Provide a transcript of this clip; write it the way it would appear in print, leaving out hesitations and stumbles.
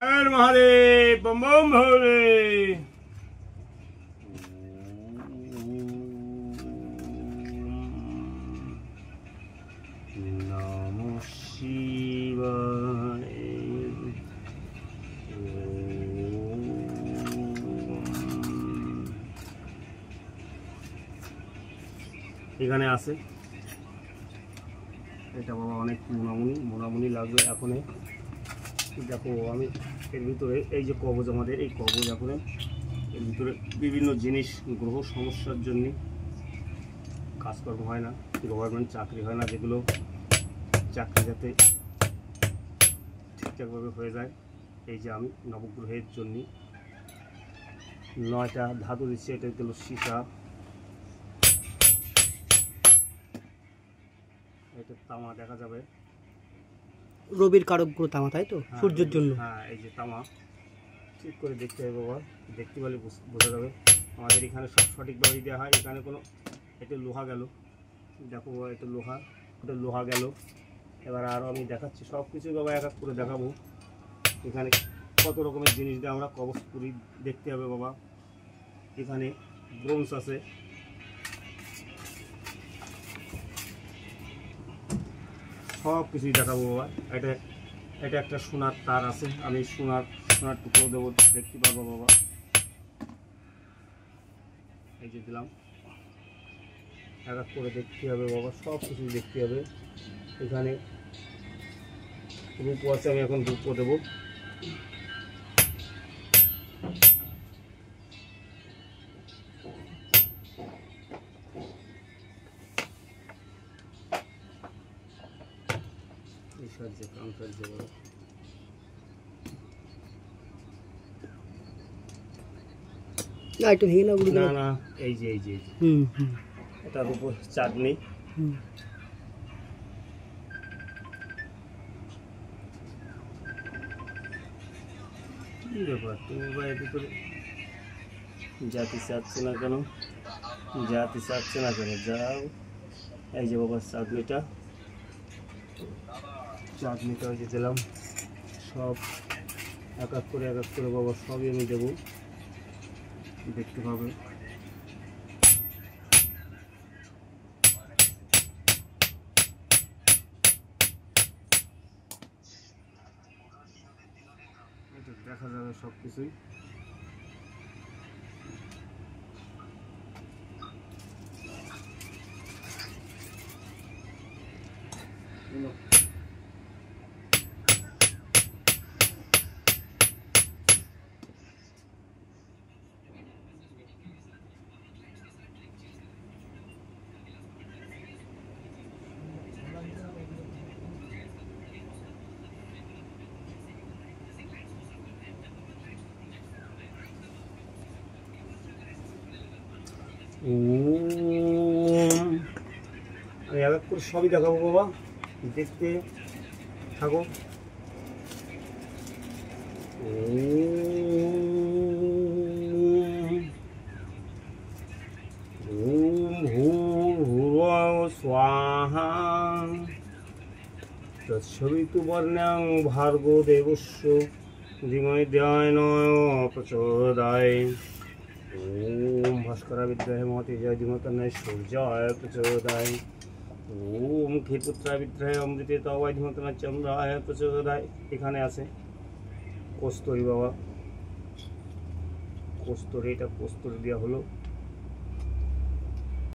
हर महादेव बम बम भोले। नमो शिवाय। এখানে আছে এটা বাবা অনেক মোনামুনি লাগবে এখন। দেখো আমি এর ভিতরে এই যে কবজ, আমাদের এই কবজ এখন এর ভিতরে বিভিন্ন জিনিস গ্রহ সমস্যার জন্য কাজকর্ম হয় না, গভর্নমেন্ট চাকরি হয় না, যেগুলো চাকরি যাতে ঠিকঠাকভাবে হয়ে যায়। এই যে আমি নবগ্রহের জন্য 9টা ধাতু দিচ্ছি। এটা হলো সীসা, এটা তামা দেখা যাবে, রবির কারক গ্রহ তামা, তাই তো? সূর্যের জন্য। হ্যাঁ, এই যে তামা ঠিক করে দেখতে হবে বাবা, দেখতে পেলে বোঝা যাবে। আমাদের এখানে সব সঠিকভাবেই দেওয়া হয়। এখানে কোনো এটা লোহা গেল, দেখো বাবা, এটা লোহা গেল। এবার আরও আমি দেখাচ্ছি সব কিছু বাবা, এক এক করে দেখাবো। এখানে কত রকমের জিনিস দিয়ে আমরা কবচ করি দেখতে হবে বাবা। এখানে ব্রোঞ্জ আছে, সব কিছুই দেখাবো বাবা। এটা একটা সোনার তার আছে, আমি সোনার টুকরো দেবো, দেখতে পারবো বাবা। এই যে দিলাম, এক এক করে দেখতে হবে বাবা, সব কিছু দেখতে হবে। এখানে রূপো আছে, আমি এখন রূপো দেবো। না, এই যে এটার উপর চাটনি। কি ব্যাপার, তুমি বা এর ভিতরে যাতে চাচ্ছে না কেন? যাও। এই যে বাবা চাটনিটা ওই যে দিলাম। সব এক এক করে বাবা, সবই আমি দেবো, দেখতে পাবে। এটা দেখা যাবে সব কিছুই। আমি এক এক করে সবই দেখাবো বাবা, দেখতে থাকো। स्वाहा तत्सवितुर्वरेण्यं भार्गो देवस्य धीमहि धियो प्रचोदयात्। ओम भास्कर विद्याय महति जय धीमहि सूर्याय प्रचोदयात्। ओम ক্ষীরপুত্রা বিদ্যায় অমৃতে তবায় ধীমহি চন্দ্রায় প্রচোদয়াৎ। এখানে আছে কস্তুরী বাবা, কস্তুরী, এটা কস্তুরী দেওয়া হলো।